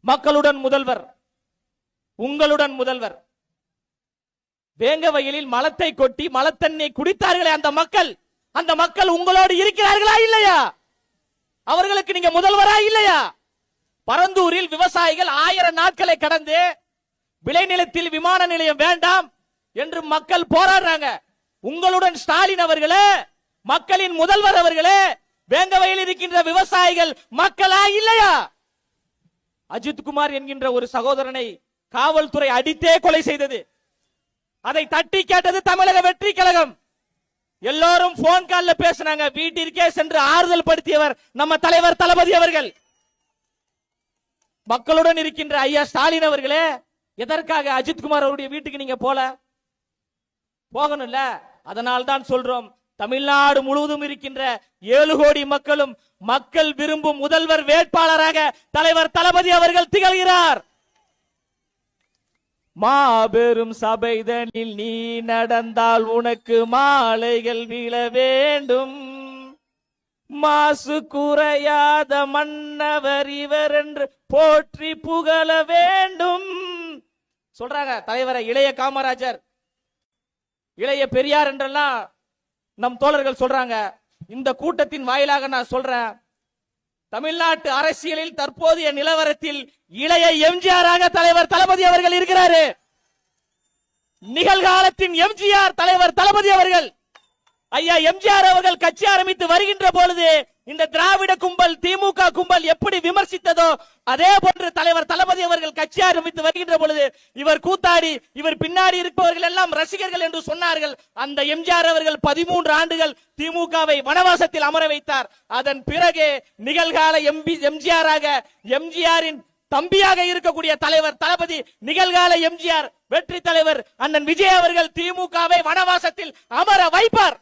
மக்களுடன் முதல்வர், உங்களுடன் முதல்வர். வேங்க வயலில் மலத்தை கொட்டி மலத்தண்ணை குடித்தார்களே அந்த மக்கள் உங்களோடு இருக்கிறார்களா இல்லையா? அவர்களுக்கு நீங்க முதல்வரா இல்லையா? பரந்தூரில் விவசாயிகள் 1000 நாட்களை கடந்து விளைநிலத்தில் விமான நிலையம் வேண்டாம் என்று மக்கள் போராடுறாங்க. உங்களுடன் ஸ்டாலின் அவர்களே, மக்களின் முதல்வர் அவர்களே, வேங்க வயலில் இருக்கின்ற விவசாயிகள் மக்களா இல்லையா? அஜித்குமார் என்கின்ற ஒரு சகோதரனை காவல்துறை அடித்தே கொலை செய்தது. அதை தட்டி கேட்டது தமிழக வெற்றி கழகம். எல்லோரும் போன் கால்ல பேசினாங்க. வீட்டிற்கே சென்று ஆறுதல் படுத்தியவர் நம்ம தலைவர் தளபதி அவர்கள். மக்களுடன் இருக்கின்ற ஐயா ஸ்டாலின் அவர்களே, எதற்காக அஜித்குமார் அவருடைய வீட்டுக்கு நீங்க போகணும்ல? அதனால் தான் சொல்றோம், தமிழ்நாடு முழுவதும் இருக்கின்ற 7 கோடி மக்களும் மக்கள் விரும்பும் முதல்வர் வேட்பாளராக தலைவர் தளபதி அவர்கள் திகழ்கிறார். மாபெரும் சபைதனில் நீ நடந்தால் உனக்கு மாலைகள் விழ வேண்டும், மாசு குறையாத மன்னவர் இவர் என்று போற்றி புகழ வேண்டும் சொல்றாங்க தலைவரை. இளைய காமராஜர், இளைய பெரியார் என்றெல்லாம் நம் தோழர்கள் சொல்றாங்க. இந்த கூட்டத்தின் வாயிலாக நான் சொல்றேன், தமிழ்நாட்டு அரசியலில் தற்போதைய நிலவரத்தில் இளைய எம்ஜிஆராக தலைவர் தளபதி அவர்கள் இருக்கிறாரு. நிகழ்காலத்தின் எம்ஜிஆர் தலைவர் தளபதி அவர்கள். ஐயா எம்ஜிஆர் அவர்கள் கட்சி ஆரம்பித்து வருகின்ற பொழுது இந்த திராவிட கும்பல், திமுக கும்பல் எப்படி விமர்சித்ததோ அதே போன்று தலைவர் தளபதி அவர்கள் கட்சி ஆரம்பித்து வருகின்ற பொழுது இவர் கூத்தாடி, இவர் பின்னாடி இருப்பவர்கள் எல்லாம் ரசிகர்கள் என்று சொன்னார்கள். அந்த எம்ஜிஆர் அவர்கள் 13 ஆண்டுகள் திமுகவை வனவாசத்தில் அமர வைத்தார். அதன் பிறகு நிகழ்கால எம்ஜிஆராக, எம்ஜிஆரின் தம்பியாக இருக்கக்கூடிய தலைவர் தளபதி, நிகழ்கால எம்ஜிஆர் வெற்றி தலைவர் அண்ணன் விஜய் அவர்கள் திமுகவை வனவாசத்தில் அமர வைப்பார்.